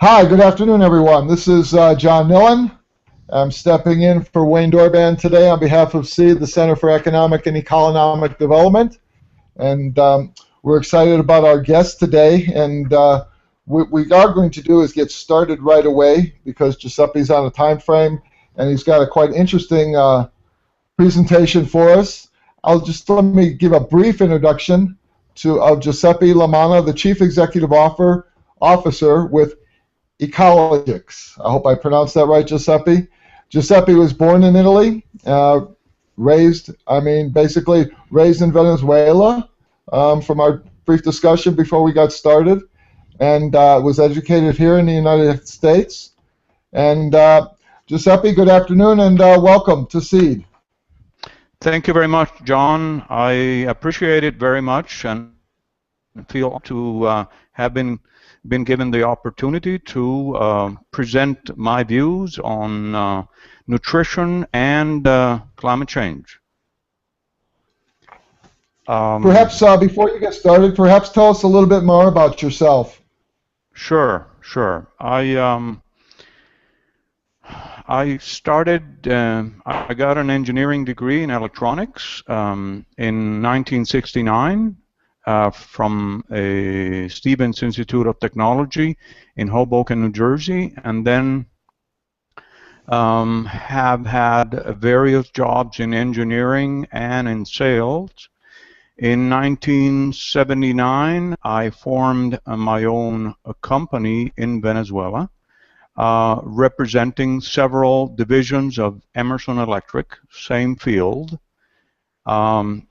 Hi, good afternoon, everyone. This is John Millen. I'm stepping in for Wayne Dorban today on behalf of SEED, the Center for Economic and Economic Development. And we're excited about our guest today. And what we are going to do is get started right away because Giuseppe's on a time frame and he's got a quite interesting presentation for us. Let me give a brief introduction of Giuseppe La Manna, the Chief Executive Officer with Ecologics. I hope I pronounced that right, Giuseppe. Giuseppe was born in Italy, basically raised in Venezuela from our brief discussion before we got started, and was educated here in the United States. And Giuseppe, good afternoon and welcome to SEED. Thank you very much, John. I appreciate it very much and feel to have been given the opportunity to present my views on nutrition and climate change. Perhaps before you get started, perhaps tell us a little bit more about yourself. Sure. I got an engineering degree in electronics in 1969 from a Stevens Institute of Technology in Hoboken, New Jersey, and then have had various jobs in engineering and in sales. In 1979, I formed my own company in Venezuela, representing several divisions of Emerson Electric, same field,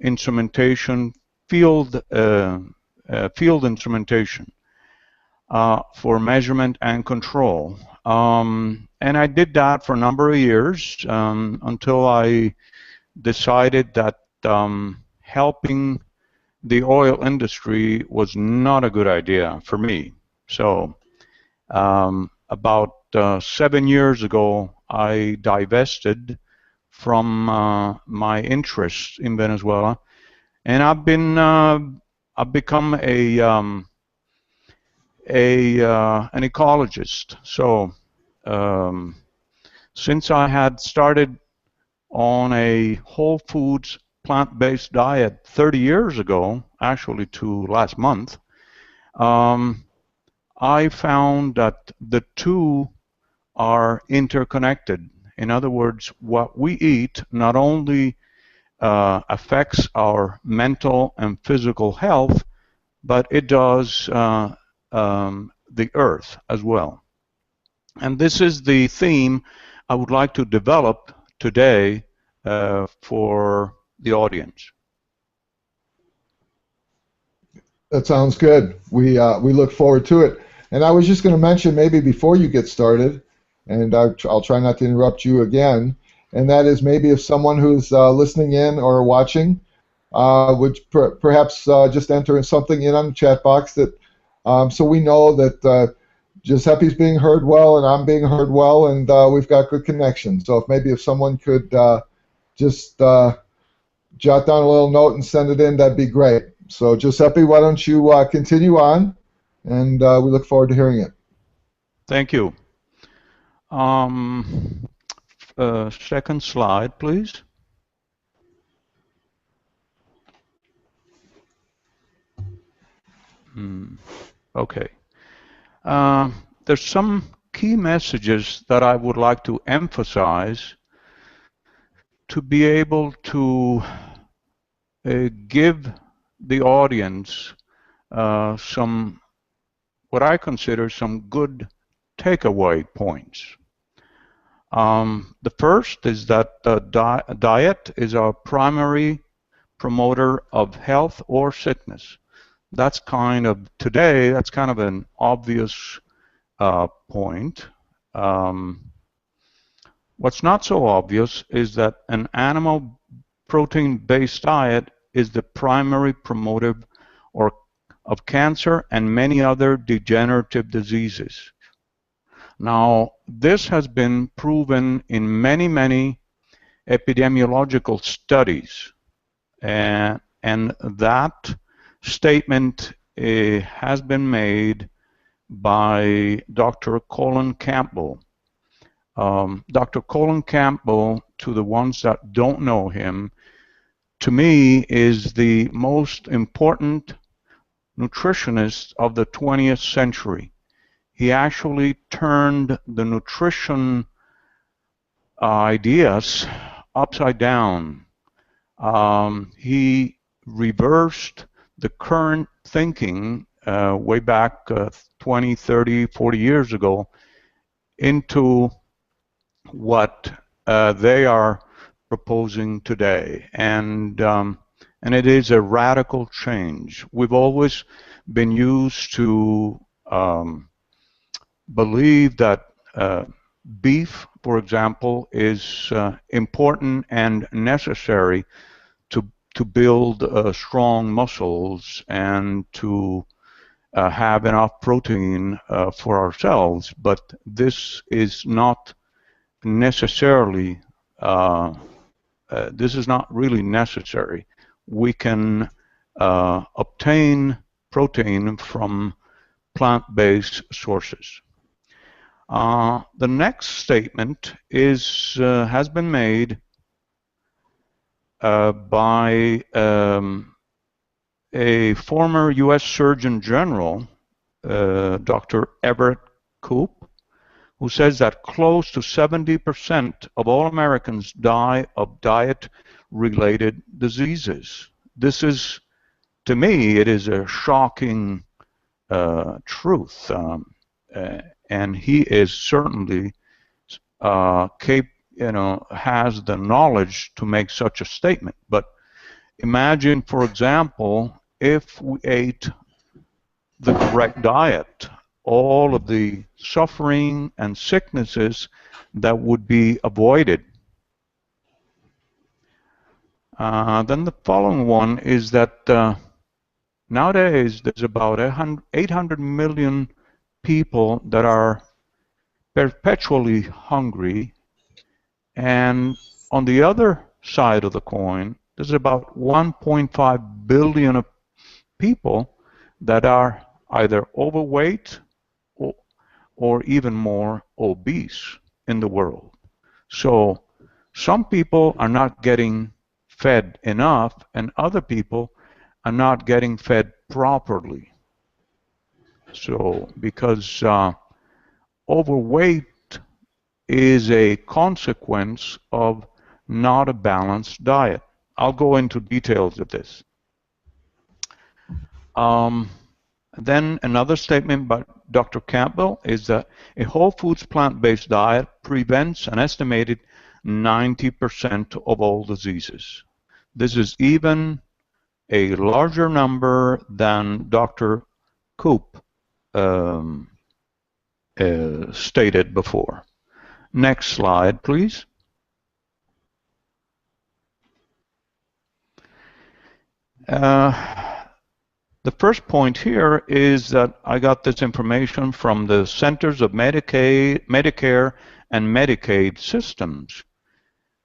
instrumentation, field instrumentation for measurement and control. And I did that for a number of years until I decided that helping the oil industry was not a good idea for me. So about 7 years ago, I divested from my interests in Venezuela, and I've become an ecologist. So since I had started on a whole foods plant-based diet 30 years ago, actually to last month, I found that the two are interconnected. In other words, what we eat not only affects our mental and physical health, but it does the earth as well. And this is the theme I would like to develop today for the audience. That sounds good. We look forward to it. And I was just going to mention, maybe before you get started, and I'll try not to interrupt you again, and that is maybe if someone who's listening in or watching would perhaps just enter something in on the chat box that so we know that Giuseppe's being heard well and I'm being heard well, and we've got good connection. So if someone could just jot down a little note and send it in, that'd be great. So Giuseppe, why don't you continue on, and we look forward to hearing it. Thank you. Second slide, please. Okay. There's some key messages that I would like to emphasize to be able to give the audience some, what I consider some good takeaway points. The first is that diet is our primary promoter of health or sickness. That's kind of, today, that's kind of an obvious point. What's not so obvious is that an animal protein-based diet is the primary promoter of cancer and many other degenerative diseases. Now, this has been proven in many, many epidemiological studies, and that statement has been made by Dr. Colin Campbell. Dr. Colin Campbell, to the ones that don't know him, to me is the most important nutritionist of the 20th century. He actually turned the nutrition ideas upside down. He reversed the current thinking way back 20, 30, 40 years ago into what they are proposing today. And it is a radical change. We've always been used to believe that beef, for example, is important and necessary to build strong muscles and to have enough protein for ourselves. But this is not necessarily, this is not really necessary. We can obtain protein from plant-based sources. The next statement is has been made by a former U.S. Surgeon General, Dr. Everett Koop, who says that close to 70% of all Americans die of diet-related diseases. This is, to me, it is a shocking truth, and he is certainly has the knowledge to make such a statement. But imagine, for example, if we ate the correct diet, all of the suffering and sicknesses that would be avoided. Then the following one is that nowadays there's about 800 million people that are perpetually hungry, and on the other side of the coin, there's about 1.5 billion of people that are either overweight or even more obese in the world. So some people are not getting fed enough, and other people are not getting fed properly. So because overweight is a consequence of not a balanced diet. I'll go into details of this. Then another statement by Dr. Campbell is that a whole foods plant-based diet prevents an estimated 90% of all diseases. This is even a larger number than Dr. Koop stated before. Next slide, please. The first point here is that I got this information from the Centers of Medicare and Medicaid systems.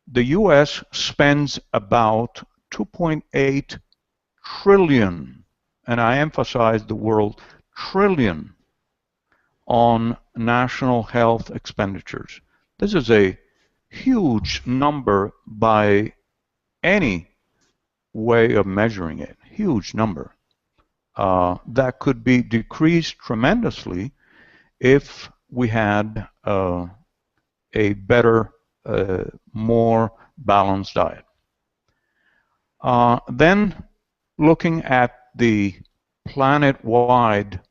The U.S. spends about 2.8 trillion, and I emphasize the word trillion, on national health expenditures. This is a huge number by any way of measuring it, huge number. That could be decreased tremendously if we had a better, more balanced diet. Then looking at the planet-wide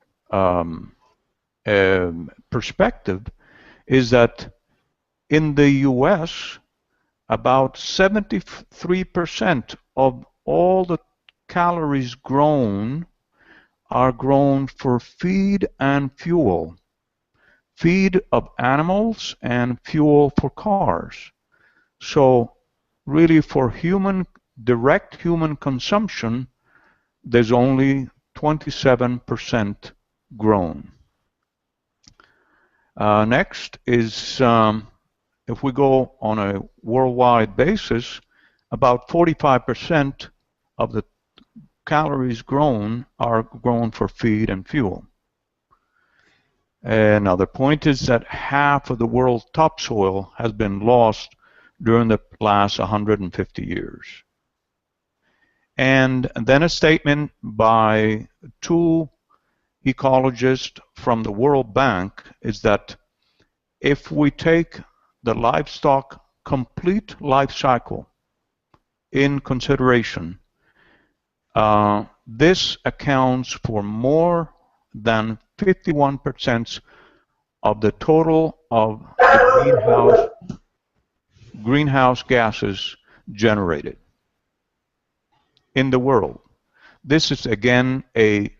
perspective is that in the U.S., about 73% of all the calories grown are grown for feed and fuel. Feed of animals and fuel for cars. So really for direct human consumption, there's only 27% grown. Next is, if we go on a worldwide basis, about 45% of the calories grown are grown for feed and fuel. Another point is that half of the world's topsoil has been lost during the last 150 years. And then a statement by two ecologists from the World Bank is that if we take the livestock complete life cycle in consideration, this accounts for more than 51% of the total of the greenhouse gases generated in the world. This is again an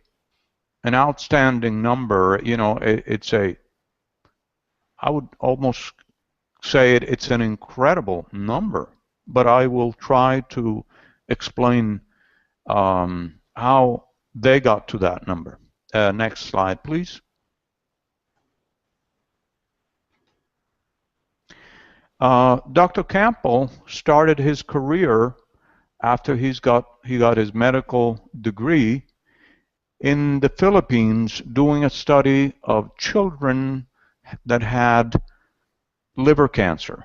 outstanding number. You know, I would almost say it's an incredible number, but I will try to explain how they got to that number. Next slide, please. Dr. Campbell started his career after he got his medical degree in the Philippines doing a study of children that had liver cancer.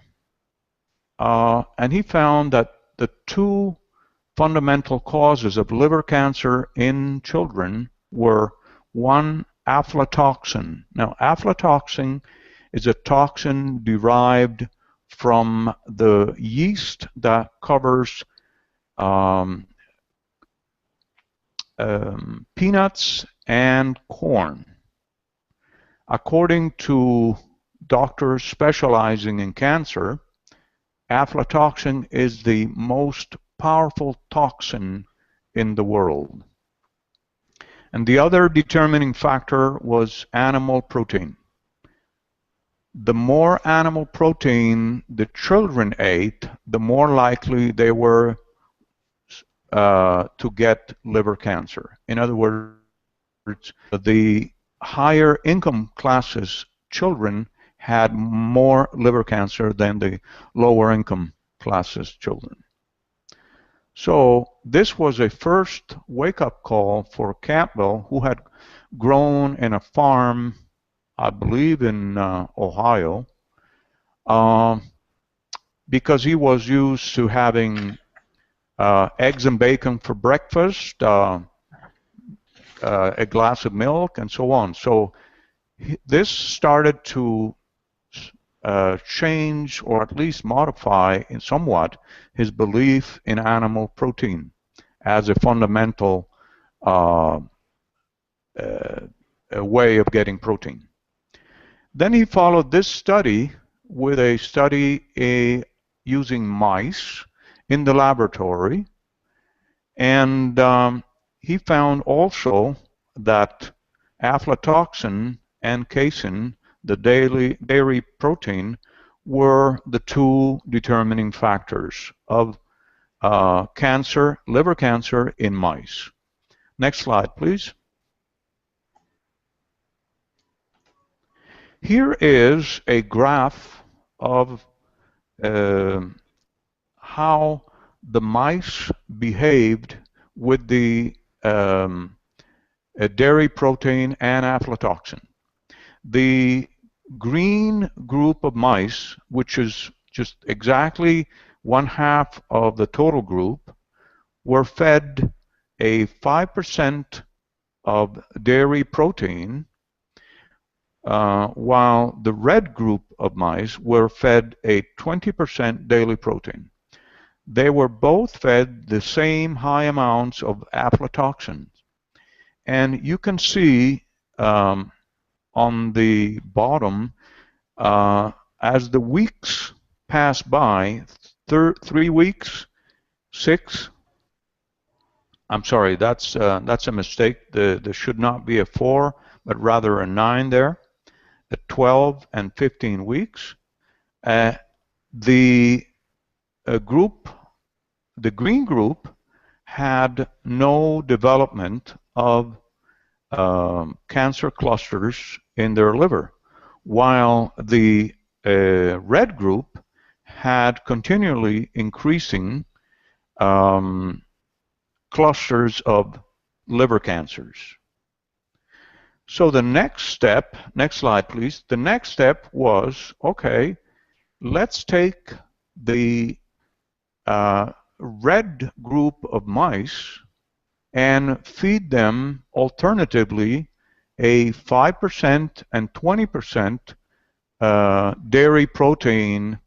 And he found that the two fundamental causes of liver cancer in children were, one, aflatoxin. Now, aflatoxin is a toxin derived from the yeast that covers peanuts and corn. According to doctors specializing in cancer, aflatoxin is the most powerful toxin in the world. And the other determining factor was animal protein. The more animal protein the children ate, the more likely they were to get liver cancer. In other words, the higher income classes children had more liver cancer than the lower income classes children. So this was a first wake-up call for Campbell, who had grown in a farm, I believe in Ohio, because he was used to having eggs and bacon for breakfast, a glass of milk, and so on. So this started to change, or at least modify somewhat, his belief in animal protein as a fundamental way of getting protein. Then he followed this study with a study using mice in the laboratory, and he found also that aflatoxin and casein, the dairy protein, were the two determining factors of cancer, liver cancer in mice. Next slide, please. Here is a graph of how the mice behaved with the dairy protein and aflatoxin. The green group of mice, which is just exactly 1/2 of the total group, were fed a 5% of dairy protein, while the red group of mice were fed a 20% daily protein. They were both fed the same high amounts of aflatoxin. And you can see on the bottom, as the weeks pass by, 3 weeks, 6, I'm sorry, that's a mistake. There should not be a 4, but rather a 9 there. At 12 and 15 weeks, the green group had no development of cancer clusters in their liver, while the red group had continually increasing clusters of liver cancers. So the next step, next slide please, the next step was, okay, let's take the red group of mice and feed them alternatively a 5% and 20% dairy protein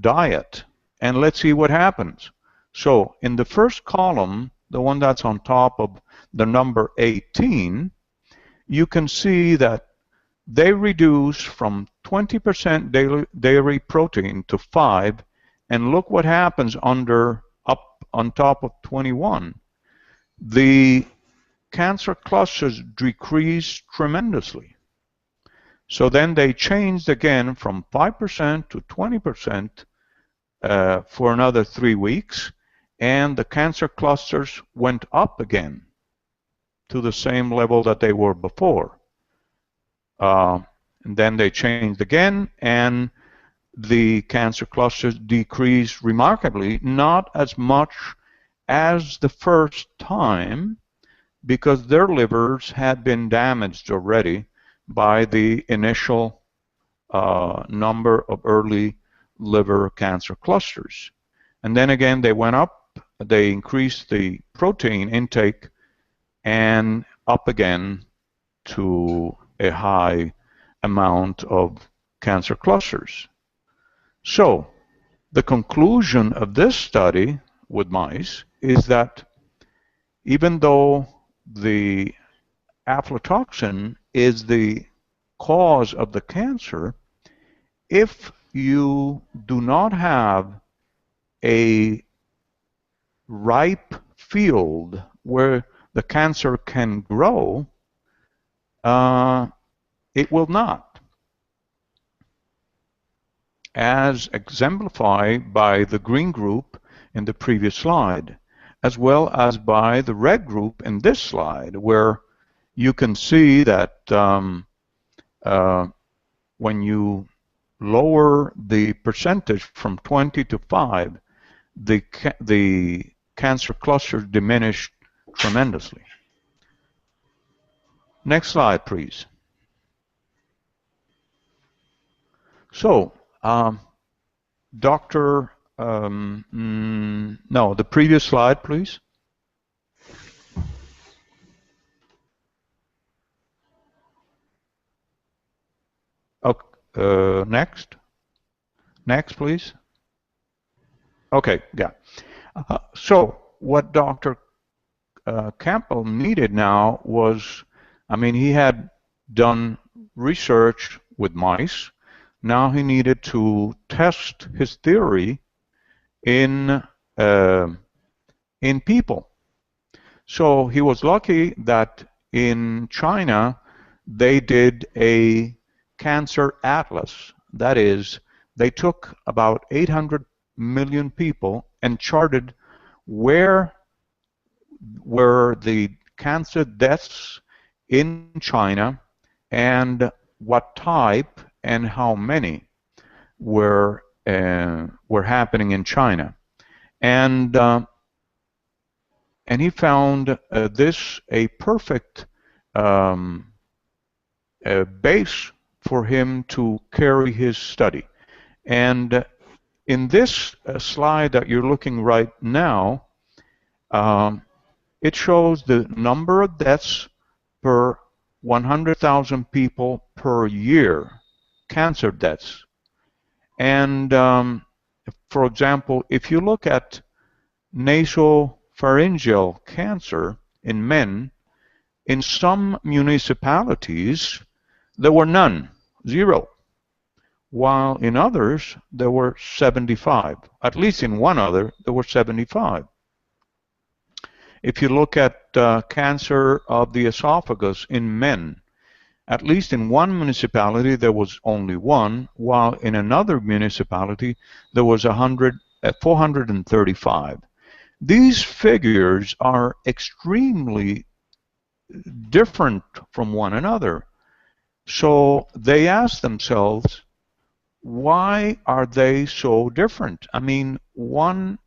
diet, and let's see what happens. So in the first column, the one that's on top of the number 18, you can see that they reduce from 20% dairy protein to 5, and look what happens up on top of 21. The cancer clusters decrease tremendously. So then they changed again from 5% to 20% for another 3 weeks, and the cancer clusters went up again to the same level that they were before. And then they changed again, and the cancer clusters decreased remarkably, not as much as the first time, because their livers had been damaged already by the initial number of early liver cancer clusters. And then again, they went up, they increased the protein intake, and up again to a high amount of cancer clusters. So the conclusion of this study with mice is that even though the aflatoxin is the cause of the cancer, if you do not have a ripe field where the cancer can grow, it will not, as exemplified by the green group in the previous slide, as well as by the red group in this slide, where you can see that when you lower the percentage from 20 to 5, the cancer clusters diminish tremendously. Next slide, please. So, Dr. No, the previous slide, please. Okay, next. Next, please. Okay, yeah. So what Dr. Campbell needed now was, I mean, he had done research with mice. Now he needed to test his theory in people. So he was lucky that in China they did a cancer atlas. That is, they took about 800 million people and charted where were the cancer deaths in China and what type and how many were happening in China. And he found this a perfect base for him to carry his study. And in this slide that you're looking right now, it shows the number of deaths per 100,000 people per year, cancer deaths. And for example, if you look at nasopharyngeal cancer in men, in some municipalities there were none, 0, while in others there were 75. At least in one other there were 75. If you look at cancer of the esophagus in men, at least in one municipality there was only 1, while in another municipality there was 435. These figures are extremely different from one another. So they asked themselves, why are they so different? I mean, 1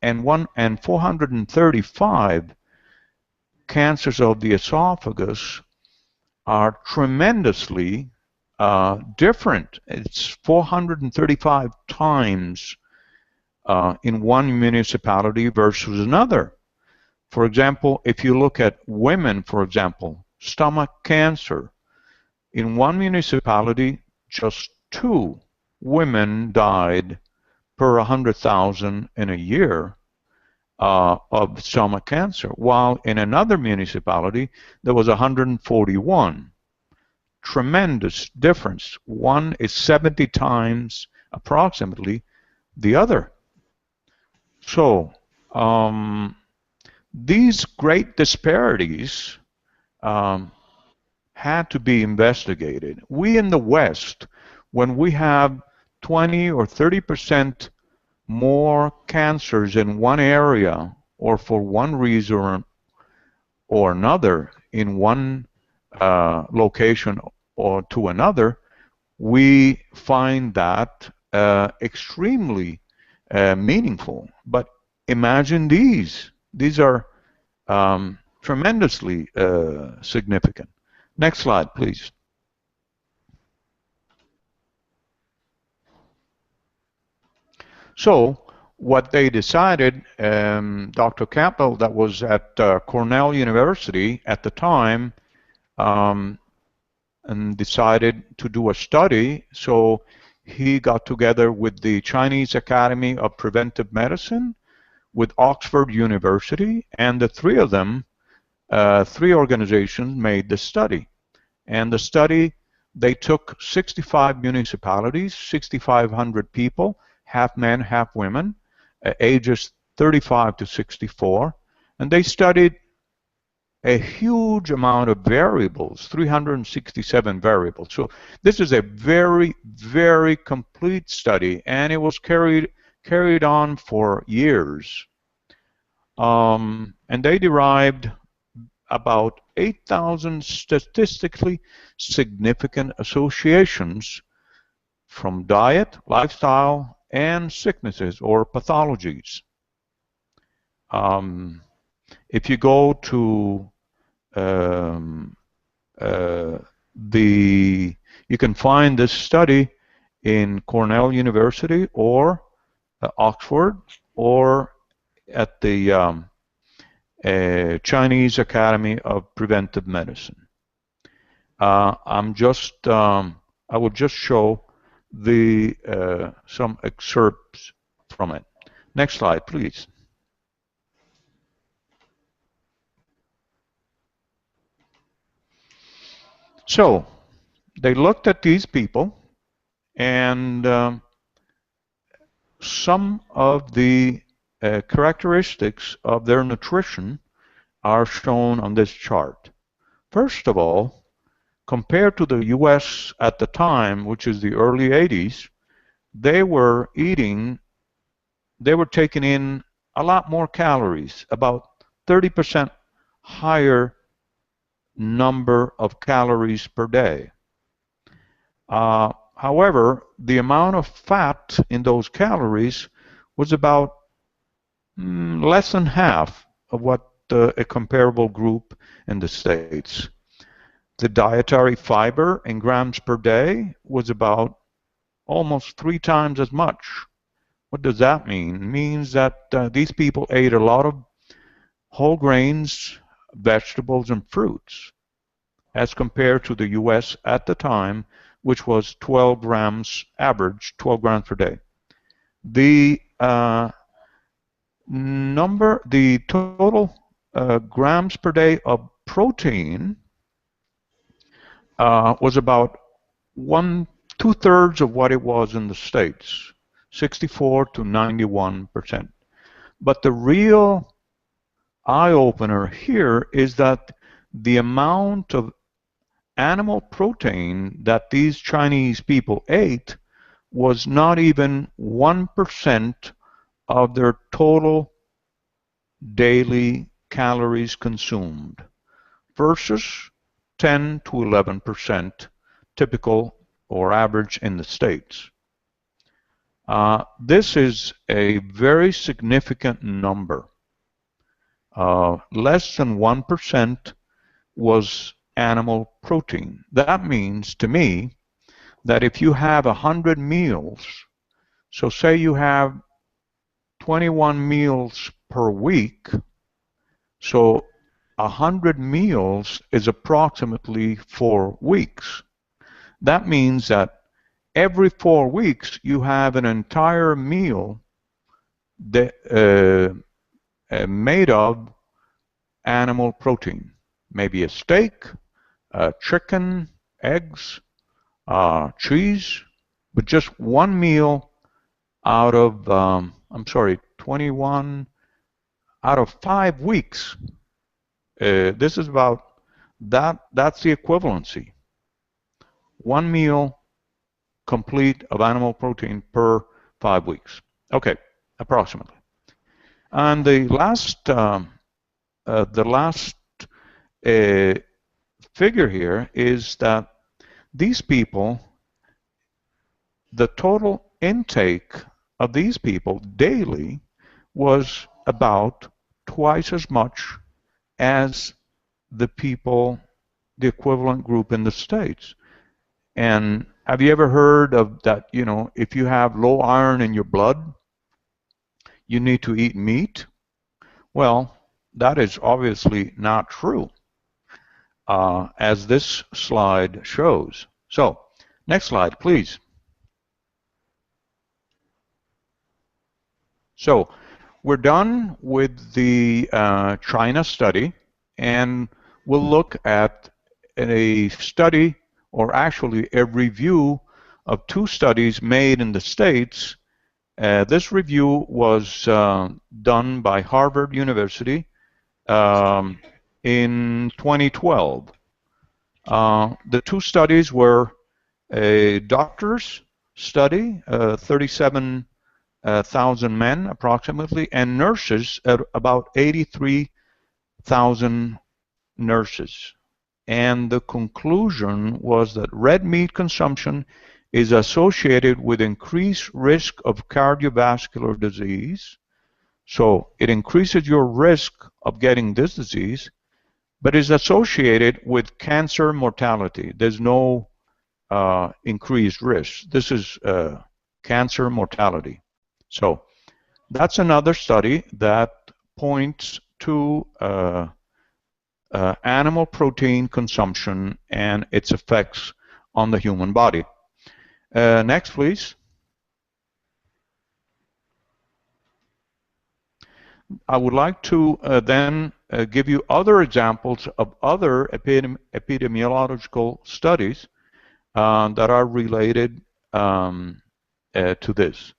and 435 cancers of the esophagus are tremendously different. It's 435 times in one municipality versus another. For example, if you look at women, for example, stomach cancer, in one municipality, just 2 women died per 100,000 in a year of stomach cancer, while in another municipality, there was 141. Tremendous difference. One is 70 times approximately the other. So these great disparities had to be investigated. We in the West, when we have 20 or 30% more cancers in one area or for one reason or another in one location or to another, we find that extremely meaningful. But imagine these. These are tremendously significant. Next slide, please. So what they decided, Dr. Campbell, that was at Cornell University at the time, and decided to do a study. So he got together with the Chinese Academy of Preventive Medicine, with Oxford University, and the three of them, 3 organizations, made the study. And the study, they took 65 municipalities, 6,500 people, half men, half women, ages 35 to 64, and they studied a huge amount of variables, 367 variables. So this is a very, very complete study, and it was carried on for years. And they derived about 8,000 statistically significant associations from diet, lifestyle, and sicknesses or pathologies. If you go to you can find this study in Cornell University or Oxford or at the Chinese Academy of Preventive Medicine. I will just show the some excerpts from it. Next slide, please. So they looked at these people, and some of the characteristics of their nutrition are shown on this chart. First of all, compared to the US at the time, which is the early 80s, they were taking in a lot more calories, about 30% higher number of calories per day. However, the amount of fat in those calories was about less than half of what a comparable group in the States. The dietary fiber in grams per day was about almost 3 times as much. What does that mean? It means that these people ate a lot of whole grains, vegetables, and fruits, as compared to the US at the time, which was 12 grams average, 12 grams per day. The total grams per day of protein was about 2/3 of what it was in the States, 64 to 91%. But the real eye-opener here is that the amount of animal protein that these Chinese people ate was not even 1% of their total daily calories consumed, versus 10 to 11% typical or average in the States. This is a very significant number. Less than 1% was animal protein. That means to me that if you have 100 meals, so say you have 21 meals per week, so 100 meals is approximately 4 weeks. That means that every 4 weeks you have an entire meal that, made of animal protein. Maybe a steak, chicken, eggs, cheese, but just one meal out of, 21 out of 5 weeks. This is about that's the equivalency. One meal complete of animal protein per 5 weeks. Okay, approximately. And the last figure here is that these people, the total intake of these people daily was about twice as much as the people, the equivalent group in the States. And have you ever heard of that, you know, if you have low iron in your blood, you need to eat meat? Well, that is obviously not true, as this slide shows. So, next slide, please. So, we're done with the China study, and we'll look at a study, or actually a review of 2 studies made in the States. This review was done by Harvard University in 2012. The 2 studies were a doctor's study, 37,000 men approximately, and nurses, about 83,000 nurses. And the conclusion was that red meat consumption is associated with increased risk of cardiovascular disease. So it increases your risk of getting this disease, but is associated with cancer mortality. There's no increased risk. This is cancer mortality. So that's another study that points to animal protein consumption and its effects on the human body. Next, please. I would like to then give you other examples of other epidemiological studies that are related to this.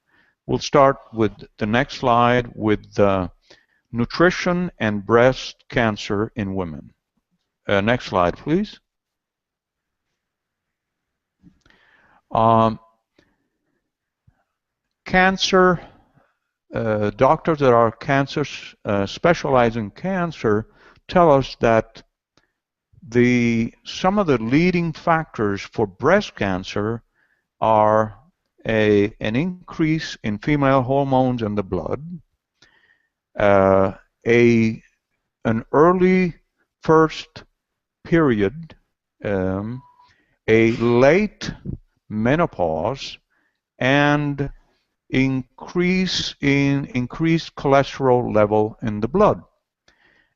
We'll start with the next slide with nutrition and breast cancer in women. Next slide, please. Cancer, doctors that are specialize in cancer tell us that some of the leading factors for breast cancer are an increase in female hormones in the blood, an early first period, a late menopause, and increased cholesterol level in the blood.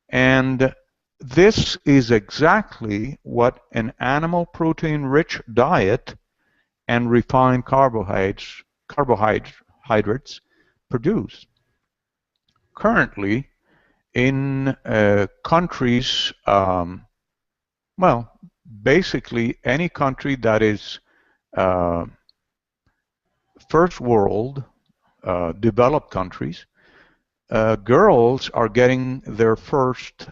And this is exactly what an animal protein rich diet and refined carbohydrates produce. Currently, in countries, well, basically any country that is first world, developed countries, girls are getting their first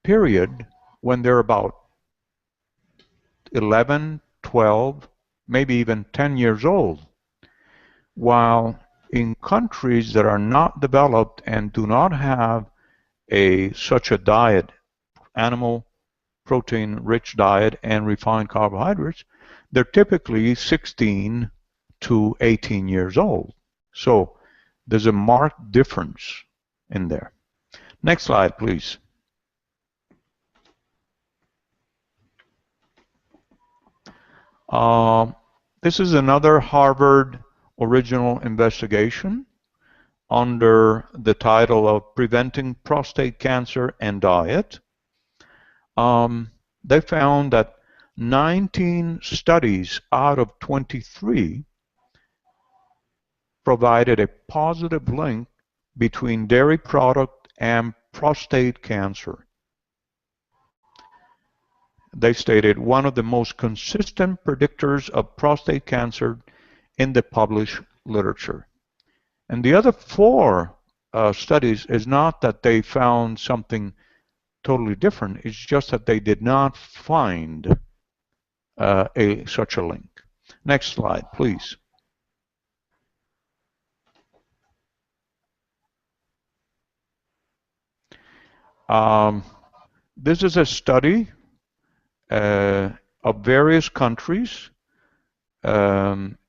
period when they're about 11, 12, maybe even 10 years old. While in countries that are not developed and do not have such a diet, animal protein rich diet and refined carbohydrates, they're typically 16 to 18 years old. So there's a marked difference in there. Next slide, please. This is another Harvard original investigation under the title of Preventing Prostate Cancer and Diet. They found that 19 studies out of 23 provided a positive link between dairy product and prostate cancer. They stated one of the most consistent predictors of prostate cancer in the published literature. And the other 4 studies is not that they found something totally different, it's just that they did not find such a link. Next slide, please. This is a study of various countries,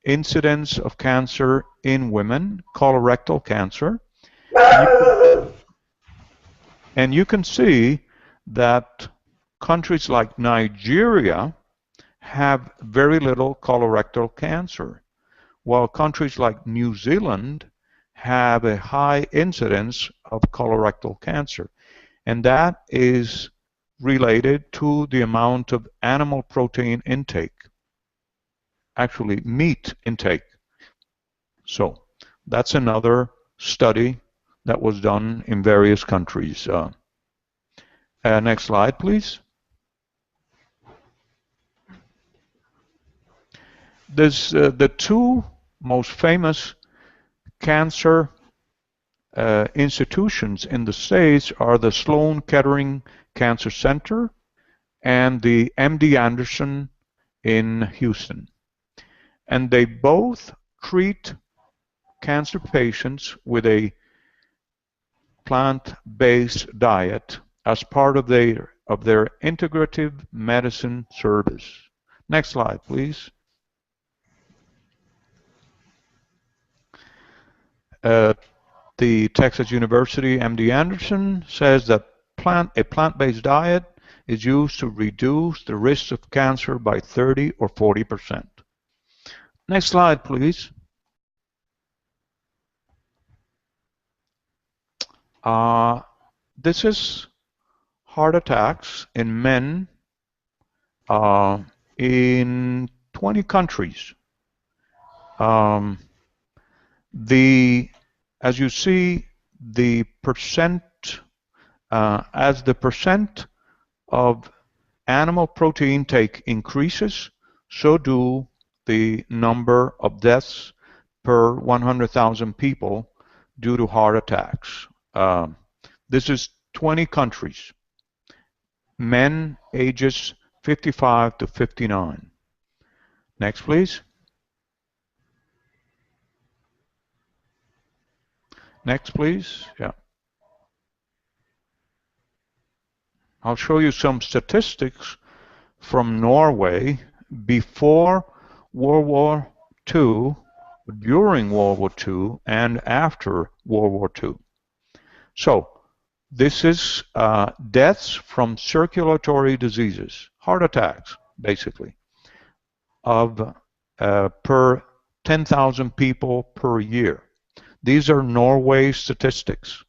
incidence of cancer in women, colorectal cancer. And you can see that countries like Nigeria have very little colorectal cancer, while countries like New Zealand have a high incidence of colorectal cancer. And that is related to the amount of animal protein intake, actually meat intake. So that's another study that was done in various countries. Next slide, please. There's the 2 most famous cancer institutions in the States are the Sloan Kettering Cancer Center and the MD Anderson in Houston. And they both treat cancer patients with a plant-based diet as part of their integrative medicine service. Next slide, please. The Texas University MD Anderson says that a plant-based diet is used to reduce the risk of cancer by 30 or 40%. Next slide, please. This is heart attacks in men in 20 countries. As you see, the percent, as the percent of animal protein intake increases, so do the number of deaths per 100,000 people due to heart attacks. This is 20 countries, men ages 55 to 59. Next, please. Next, please. Yeah. I'll show you some statistics from Norway before World War II, during World War II, and after World War II. So this is deaths from circulatory diseases, heart attacks, basically, of per 10,000 people per year. These are Norway statistics.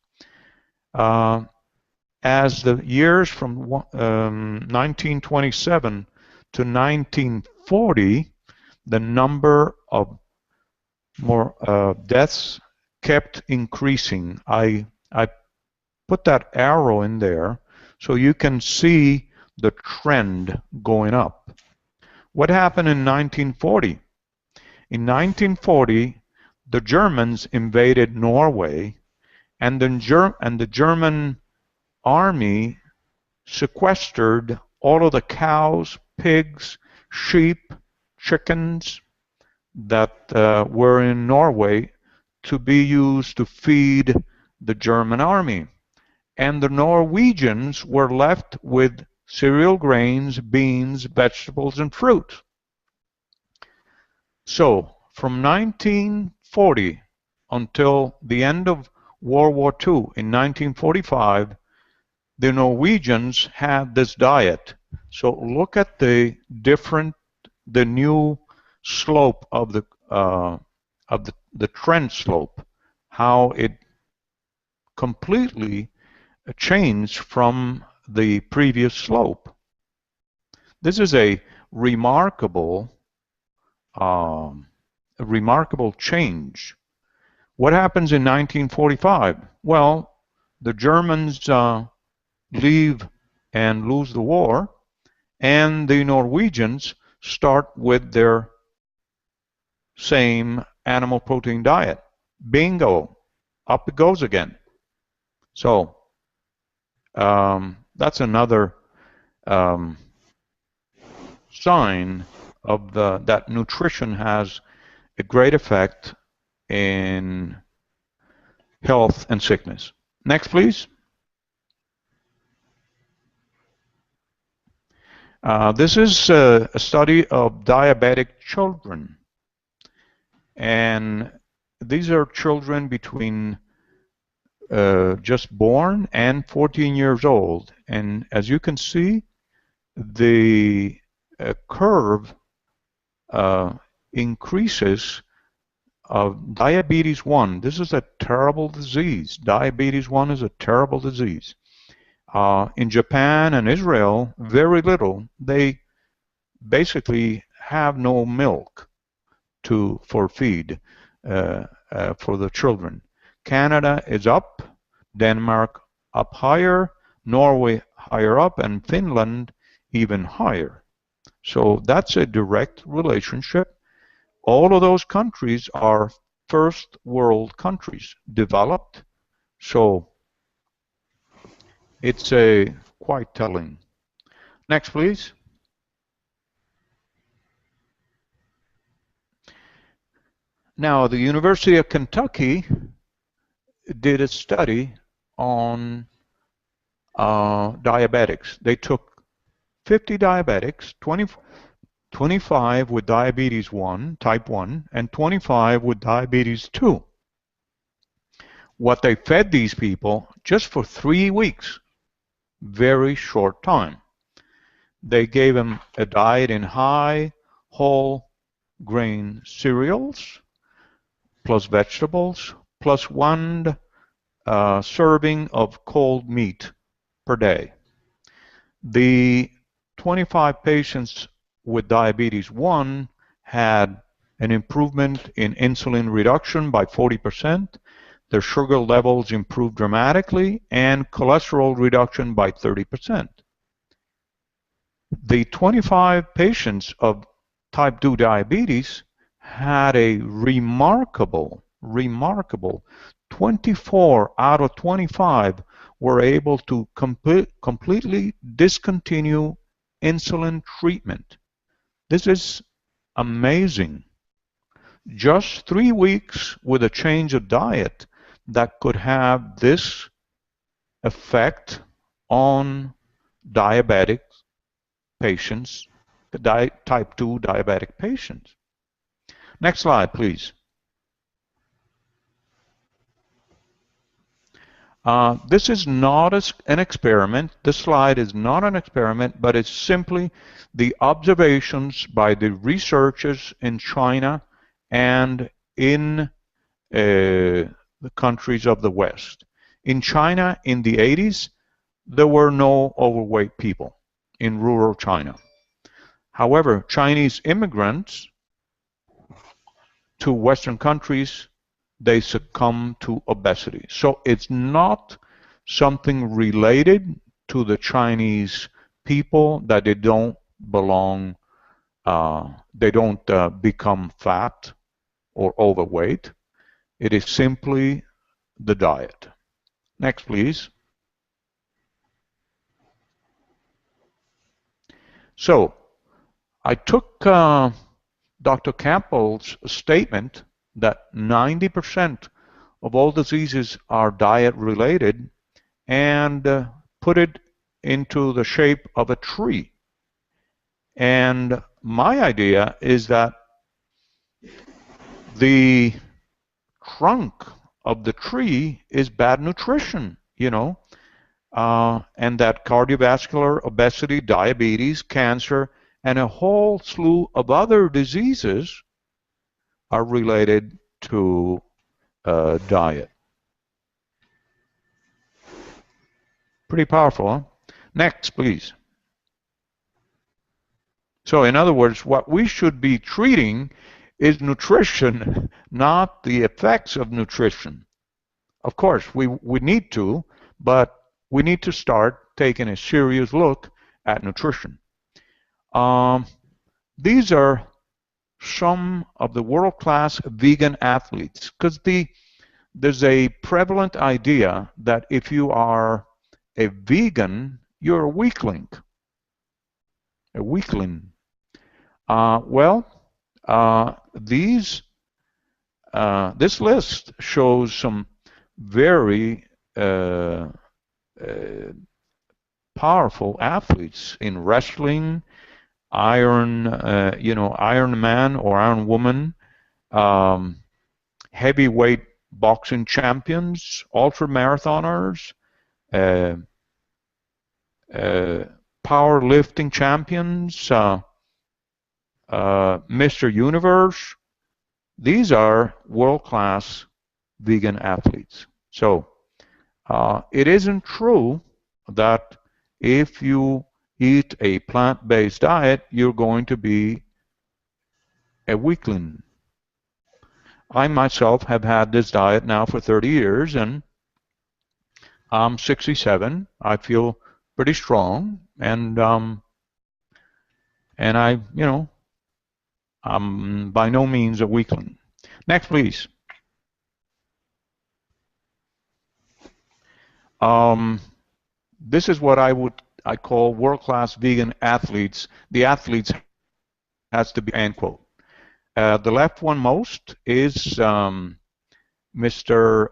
As the years from 1927 to 1940, the number of deaths kept increasing. I put that arrow in there so you can see the trend going up. What happened in 1940? In 1940, the Germans invaded Norway, and the German army sequestered all of the cows, pigs, sheep, chickens that were in Norway to be used to feed the German army. And the Norwegians were left with cereal grains, beans, vegetables, and fruit. So from 1940 until the end of World War II in 1945, the Norwegians had this diet. So look at the different the new slope of the trend slope, how it completely changed from the previous slope. This is a remarkable change. What happens in 1945? Well, the Germans leave and lose the war, and the Norwegians start with their same animal protein diet. Bingo, up it goes again. So that's another sign of that nutrition has a great effect in health and sickness. Next, please. This is a study of diabetic children. And these are children between just born and 14 years old. And as you can see, the curve increases of diabetes 1. This is a terrible disease. Diabetes 1 is a terrible disease. In Japan and Israel, very little. They basically have no milk for feed for the children. Canada is up, Denmark up higher, Norway higher up, and Finland even higher. So that's a direct relationship. All of those countries are first world countries, developed. So it's quite telling. Next, please. Now, the University of Kentucky did a study on diabetics. They took 50 diabetics, 25 with diabetes 1, type 1, and 25 with diabetes 2. What they fed these people just for 3 weeks, very short time. They gave them a diet in high whole grain cereals, plus vegetables, plus 1 serving of cold meat per day. The 25 patients with diabetes 1 had an improvement in insulin reduction by 40%. Their sugar levels improved dramatically, and cholesterol reduction by 30%. The 25 patients of type 2 diabetes had a remarkable 24 out of 25 were able to completely discontinue insulin treatment. This is amazing. Just 3 weeks with a change of diet that could have this effect on diabetic patients, type 2 diabetic patients. Next slide, please. This is not an experiment. This slide is not an experiment, but it's simply the observations by the researchers in China and in the countries of the West. In China, in the 80s, there were no overweight people in rural China. However, Chinese immigrants to Western countries, they succumb to obesity. So it's not something related to the Chinese people that they don't belong, they don't become fat or overweight. It is simply the diet. Next, please. So I took Dr. Campbell's statement that 90% of all diseases are diet related and put it into the shape of a tree. And my idea is that the trunk of the tree is bad nutrition, you know, and that cardiovascular, obesity, diabetes, cancer, and a whole slew of other diseases are related to diet. Pretty powerful, huh? Next, please. So in other words, what we should be treating is nutrition, not the effects of nutrition. Of course, we need to, but we need to start taking a serious look at nutrition. These are some of the world-class vegan athletes, because there's a prevalent idea that if you are a vegan, you're a weakling. A weakling. This list shows some very powerful athletes in wrestling, Iron Man or Iron Woman, heavyweight boxing champions, ultra marathoners, powerlifting champions, Mr. Universe. These are world-class vegan athletes. So it isn't true that if you eat a plant-based diet, you're going to be a weakling. I myself have had this diet now for 30 years, and I'm 67. I feel pretty strong, and I'm by no means a weakling. Next, please. This is what I call world-class vegan athletes. The athletes has to be, end quote. The left one most is Mr.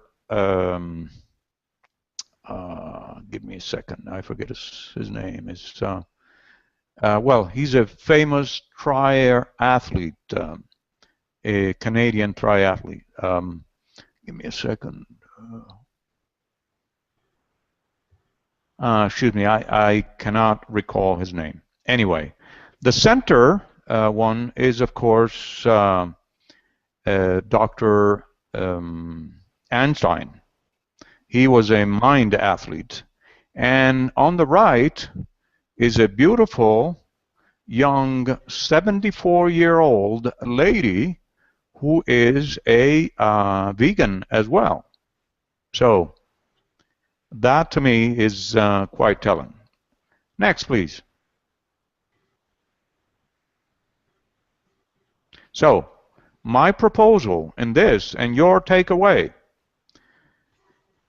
Give me a second. I forget his name. Well, he's a famous triathlete, a Canadian triathlete. Give me a second. Excuse me, I cannot recall his name. Anyway, the center one is, of course, Dr. Einstein. He was a mind athlete. And on the right is a beautiful, young, 74-year-old lady who is a vegan as well. So that, to me, is quite telling. Next, please. So, my proposal in this, and your takeaway,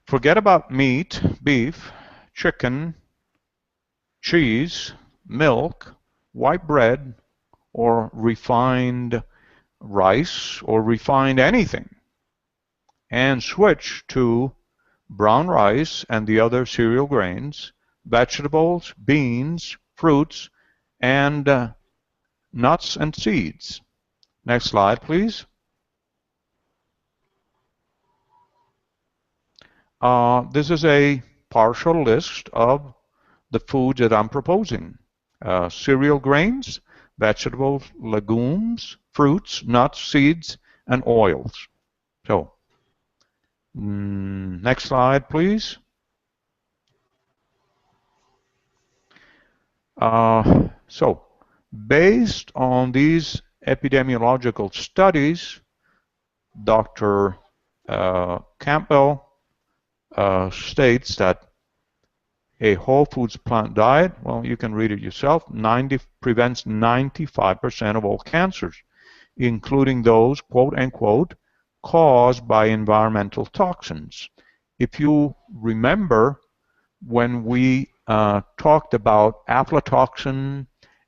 forget about meat, beef, chicken, cheese, milk, white bread, or refined rice, or refined anything, and switch to brown rice and the other cereal grains, vegetables, beans, fruits, and nuts and seeds. Next slide, please. This is a partial list of the foods that I'm proposing. Cereal grains, vegetables, legumes, fruits, nuts, seeds, and oils. So, next slide, please. So, based on these epidemiological studies, Dr. Campbell states that a whole foods plant diet, well, you can read it yourself, prevents 95% of all cancers, including those, quote unquote, caused by environmental toxins. If you remember when we talked about aflatoxin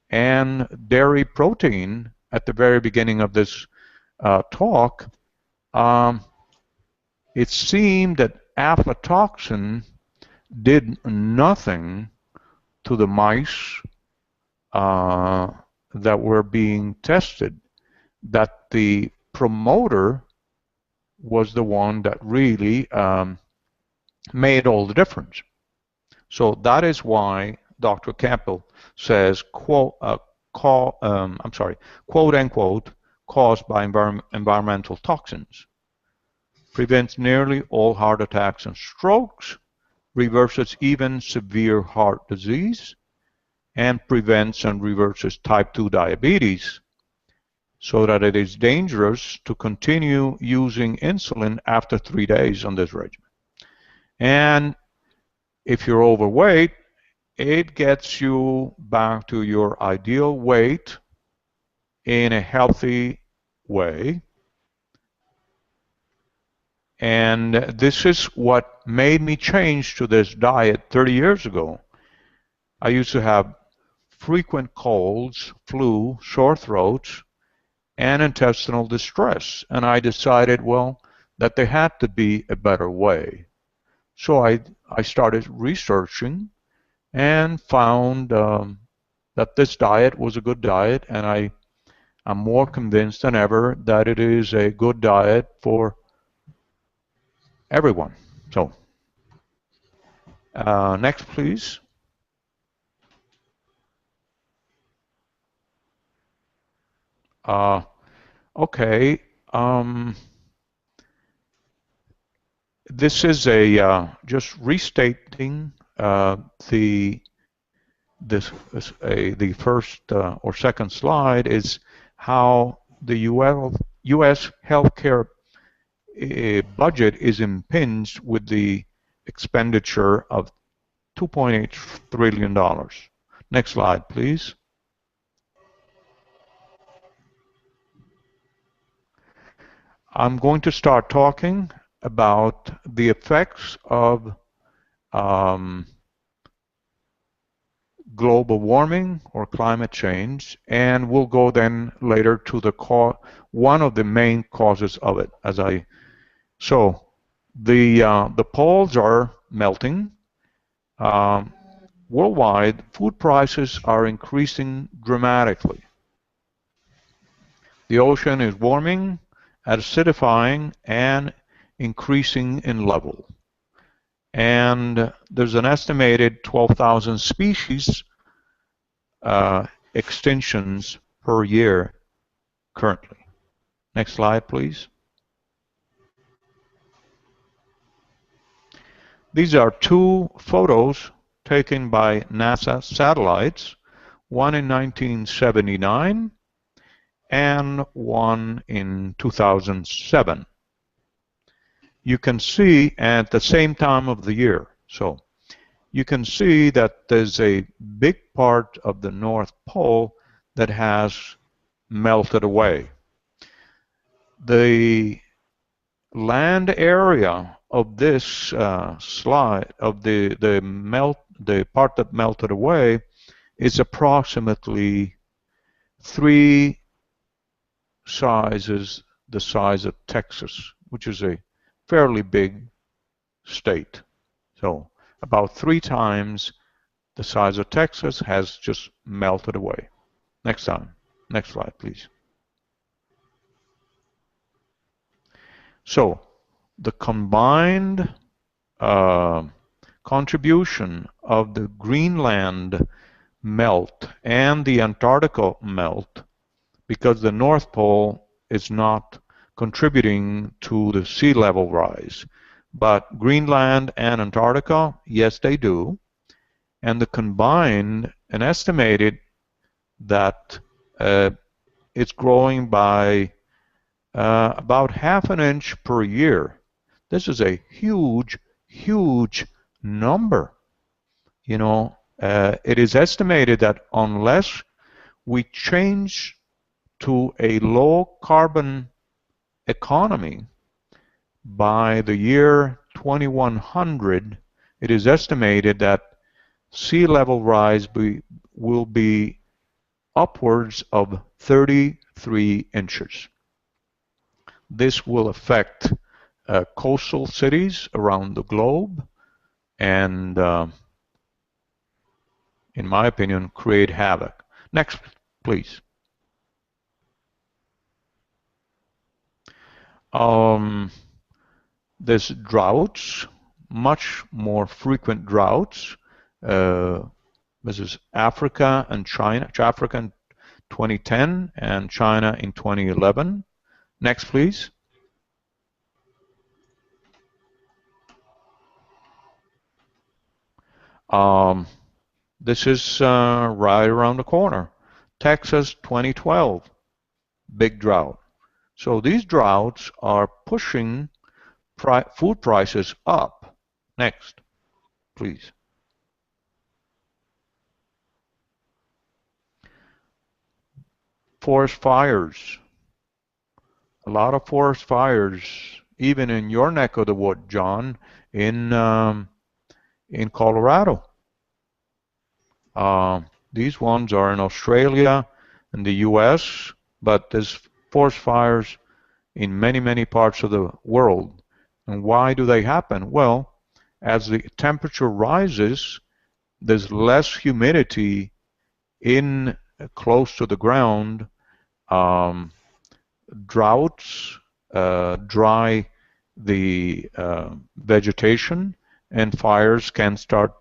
and dairy protein at the very beginning of this talk, it seemed that aflatoxin did nothing to the mice that were being tested, that the promoter was the one that really made all the difference. So that is why Dr. Campbell says, quote quote unquote, caused by environmental toxins, prevents nearly all heart attacks and strokes, reverses even severe heart disease, and prevents and reverses type 2 diabetes, so that it is dangerous to continue using insulin after 3 days on this regimen. And if you're overweight, it gets you back to your ideal weight in a healthy way. And this is what made me change to this diet 30 years ago. I used to have frequent colds, flu, sore throats, and intestinal distress. And I decided, well, that there had to be a better way. So I started researching and found that this diet was a good diet, and I'm more convinced than ever that it is a good diet for everyone. So, next, please. Okay. This is just restating the first or second slide is how the U.S. healthcare budget is impinged with the expenditure of $2.8 trillion. Next slide, please. I'm going to start talking about the effects of global warming or climate change, and we'll go then later to one of the main causes of it. So the poles are melting. Worldwide, food prices are increasing dramatically. The ocean is warming, acidifying, and increasing in level. And there's an estimated 12,000 species extinctions per year currently. Next slide, please. These are two photos taken by NASA satellites, one in 1979 and one in 2007. You can see at the same time of the year. So you can see that there's a big part of the North Pole that has melted away. The land area of this slide, of the part that melted away, is approximately the size of Texas, which is a fairly big state. So about 3 times the size of Texas has just melted away. Next slide, please. So the combined contribution of the Greenland melt and the Antarctica melt, because the North Pole is not contributing to the sea level rise, but Greenland and Antarctica, yes, they do. And the combined, an estimated that it's growing by about half an inch per year. This is a huge, huge number. You know, it is estimated that unless we change to a low carbon economy by the year 2100, it is estimated that sea level rise will be upwards of 33 inches. This will affect coastal cities around the globe and, in my opinion, create havoc. Next, please. There's droughts, much more frequent droughts. This is Africa and China, Africa and 2010 and China in 2011. Next, please. This is right around the corner. Texas 2012, big drought. So these droughts are pushing food prices up. Next, please. Forest fires. A lot of forest fires, even in your neck of the wood, John, in Colorado. These ones are in Australia and the US, but there's forest fires in many, many parts of the world. And why do they happen? Well, as the temperature rises, there's less humidity in close to the ground. Droughts dry the vegetation, and fires can start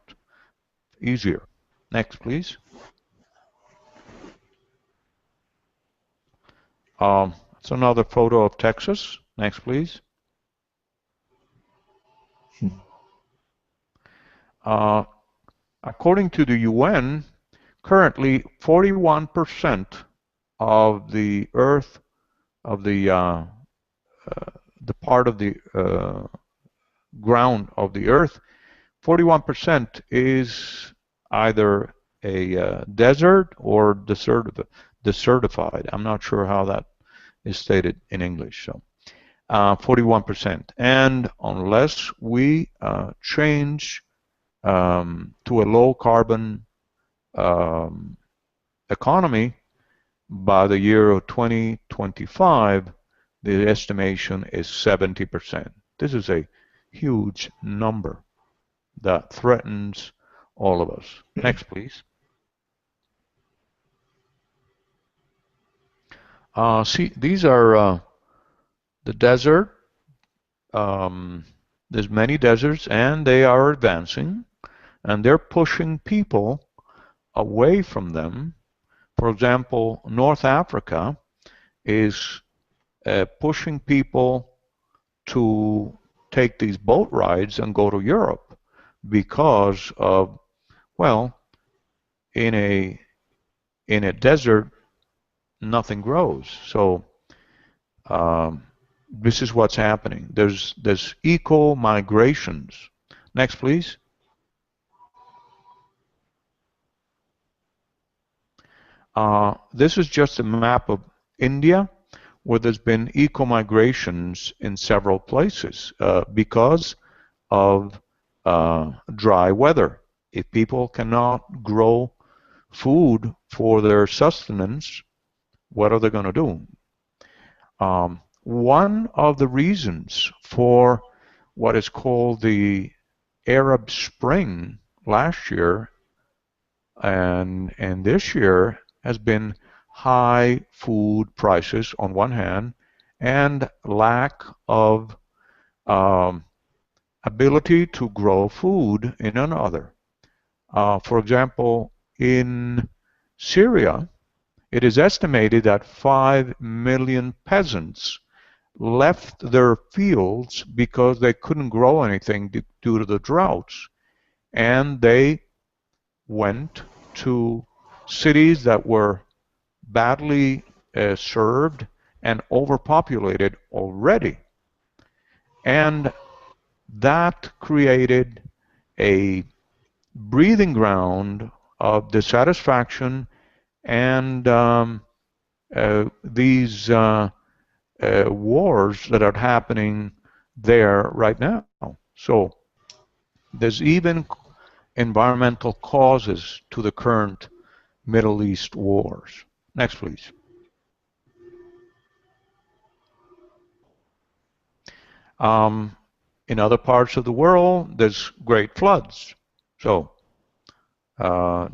easier. Next, please. It's another photo of Texas. Next, please. According to the UN, currently 41% of the Earth, of the part of the ground of the Earth, 41% is either a desert or desertified. I'm not sure how that is stated in English. So 41%. And unless we change to a low carbon economy by the year of 2025, the estimation is 70%. This is a huge number that threatens all of us. Next, please. See, these are the desert. There's many deserts, and they are advancing, and they're pushing people away from them. For example, North Africa is pushing people to take these boat rides and go to Europe because of, well, in a desert, nothing grows. So this is what's happening. There's eco-migrations. Next, please. This is just a map of India where there's been eco-migrations in several places because of dry weather. If people cannot grow food for their sustenance, what are they going to do? One of the reasons for what is called the Arab Spring last year and this year has been high food prices on one hand and lack of ability to grow food in another. For example, in Syria, it is estimated that 5 million peasants left their fields because they couldn't grow anything due to the droughts, and they went to cities that were badly served and overpopulated already. And that created a breathing ground of dissatisfaction and these wars that are happening there right now. So there's even environmental causes to the current Middle East wars. Next, please. In other parts of the world, there's great floods. So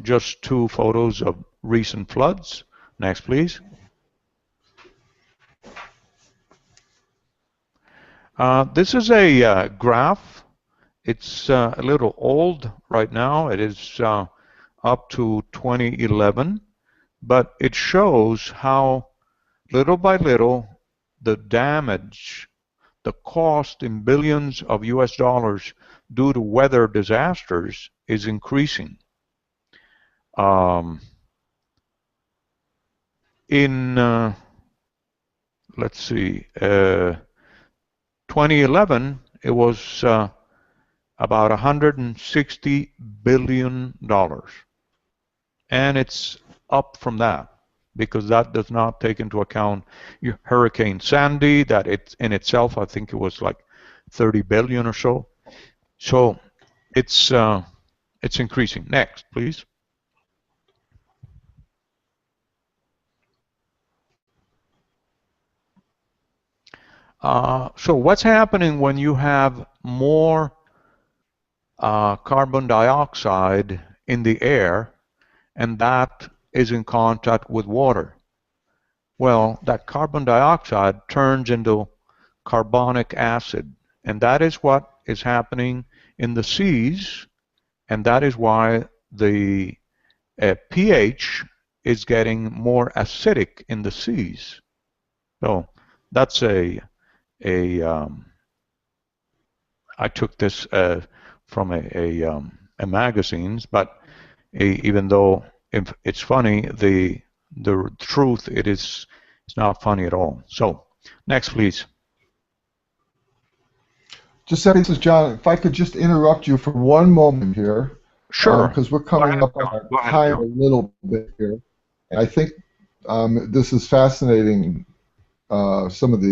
just two photos of recent floods. Next, please. This is a graph. It's a little old right now. It is up to 2011, but it shows how little by little the damage, the cost in billions of US dollars due to weather disasters is increasing. Let's see, 2011, it was about $160 billion. And it's up from that, because that does not take into account Hurricane Sandy, that in itself, I think it was like 30 billion or so. So it's increasing. Next, please. So what's happening when you have more carbon dioxide in the air, and that is in contact with water? Well, that carbon dioxide turns into carbonic acid, and that is what is happening in the seas, and that is why the pH is getting more acidic in the seas. So that's I took this from a magazines, but even though it's funny, the truth, it's not funny at all. So next, please. Giuseppe, this is John. If I could just interrupt you for one moment here. Sure. Because we're coming up on our time a little bit here. And I think this is fascinating, some of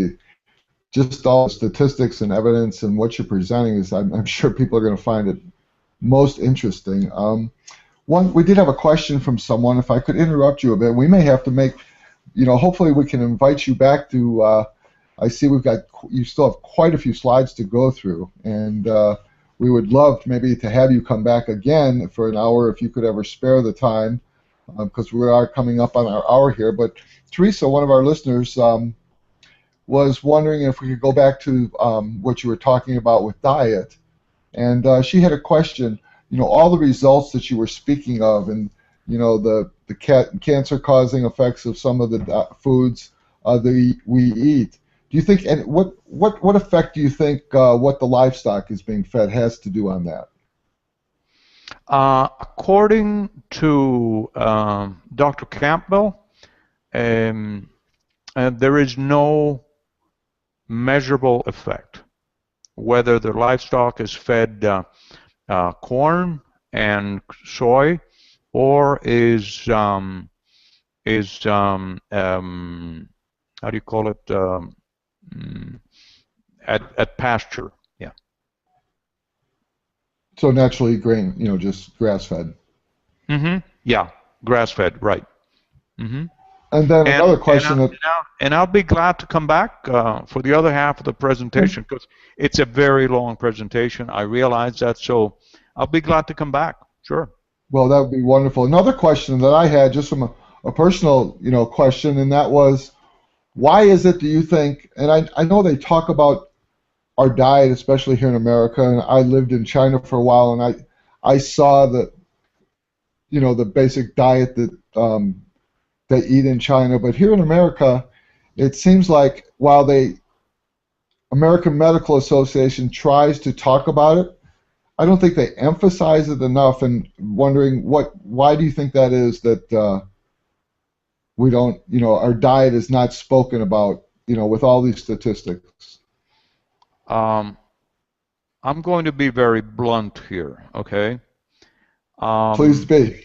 just all the statistics and evidence and what you're presenting is, I'm sure people are going to find it most interesting. We did have a question from someone. If I could interrupt you a bit, we may have to make, hopefully we can invite you back to, I see you still have quite a few slides to go through, and we would love maybe to have you come back again for an hour if you could ever spare the time, because we are coming up on our hour here. But Teresa, one of our listeners, was wondering if we could go back to what you were talking about with diet. And she had a question, all the results that you were speaking of, and, the cancer-causing effects of some of the foods that we eat. Do you think, and what effect do you think what the livestock is being fed has to do on that? According to Dr. Campbell, there is no measurable effect, whether the livestock is fed corn and soy, or is how do you call it, at pasture. Yeah. So naturally grain, just grass-fed. Mm-hmm. Yeah, grass-fed, right. Mm-hmm. And then another question. And I'll be glad to come back for the other half of the presentation, because it's a very long presentation. I realize that, so I'll be glad to come back. Sure. Well, that would be wonderful. Another question that I had, just from a personal, question, and that was, why is it, do you think, and I know they talk about our diet, especially here in America, and I lived in China for a while, and I saw the basic diet that they eat in China, but here in America, it seems like while the American Medical Association tries to talk about it, I don't think they emphasize it enough. And wondering why do you think that is, that we don't, our diet is not spoken about, with all these statistics? I'm going to be very blunt here, okay? Please be.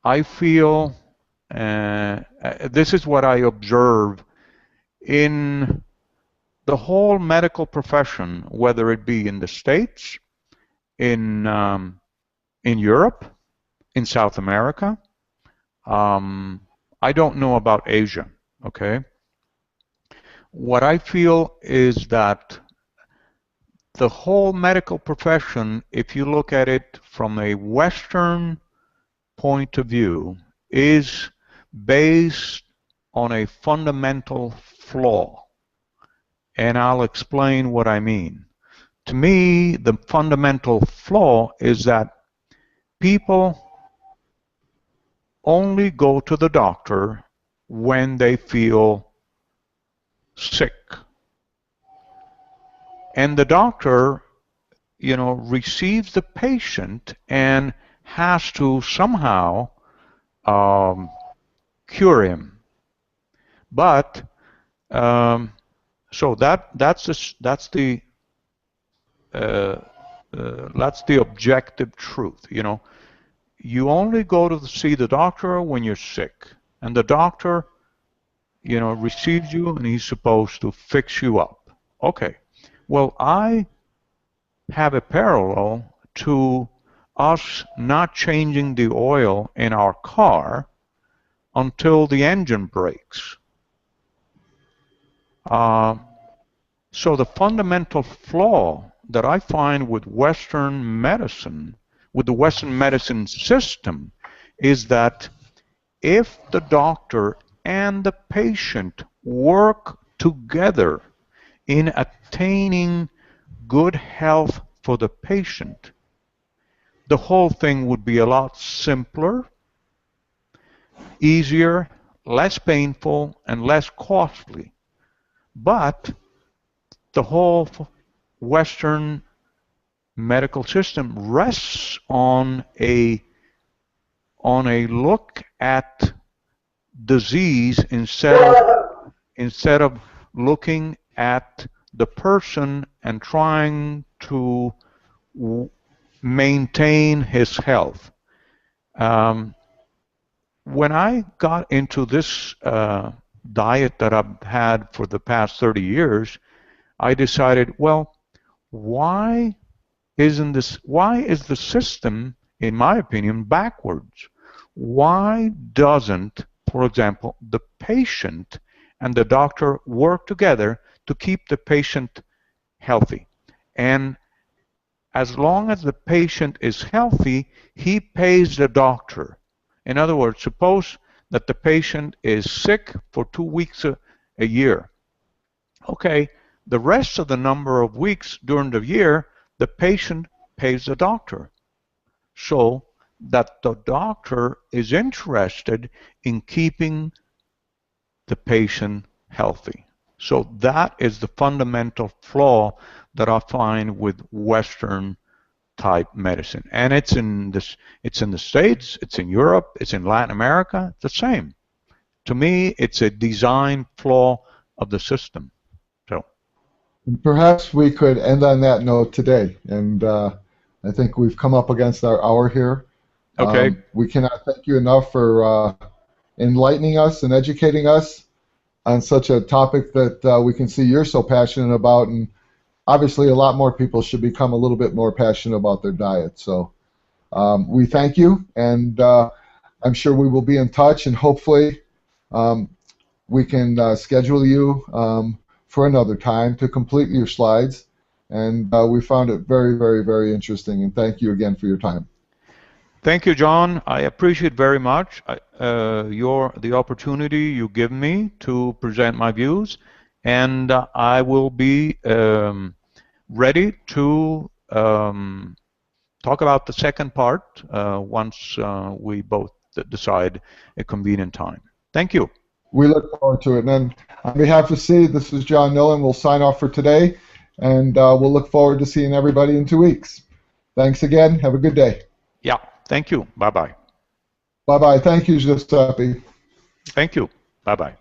I feel, this is what I observe in the whole medical profession, whether it be in the States, in Europe, in South America. I don't know about Asia, okay? What I feel is that the whole medical profession, if you look at it from a Western point of view, is based on a fundamental flaw. And I'll explain what I mean. To me, the fundamental flaw is that people only go to the doctor when they feel sick. And the doctor, receives the patient and has to somehow cure him. But so that's the objective truth. You only go to see the doctor when you're sick, and the doctor, receives you, and he's supposed to fix you up. Okay. Well, I have a parallel to us not changing the oil in our car until the engine breaks. So the fundamental flaw that I find with Western medicine, with the Western medicine system, is that if the doctor and the patient work together in attaining good health for the patient, the whole thing would be a lot simpler, easier, less painful, and less costly. But the whole Western medical system rests on a look at disease instead of looking at the person and trying to maintain his health. When I got into this diet that I've had for the past 30 years, I decided, well, why is the system, in my opinion, backwards? Why doesn't, for example, the patient and the doctor work together to keep the patient healthy? And as long as the patient is healthy, he pays the doctor. In other words, suppose that the patient is sick for 2 weeks a year. Okay, the rest of the number of weeks during the year, the patient pays the doctor. So that the doctor is interested in keeping the patient healthy. So that is the fundamental flaw that I find with Western type medicine. And it's in the States, it's in Europe, it's in Latin America, it's the same. To me, it's a design flaw of the system. So perhaps we could end on that note today. And I think we've come up against our hour here. Okay. We cannot thank you enough for enlightening us and educating us on such a topic that we can see you're so passionate about, and obviously a lot more people should become a little bit more passionate about their diet. So we thank you, and I'm sure we will be in touch, and hopefully we can schedule you for another time to complete your slides. And we found it very, very, very interesting, and thank you again for your time. Thank you, John. I appreciate very much the opportunity you give me to present my views, and I will be ready to talk about the second part once we both decide a convenient time. Thank you. We look forward to it. And then on behalf of C, this is John Nillen. We'll sign off for today, and we'll look forward to seeing everybody in 2 weeks. Thanks again. Have a good day. Yeah. Thank you. Bye-bye. Bye-bye. Thank you, Giuseppe. Thank you. Bye-bye.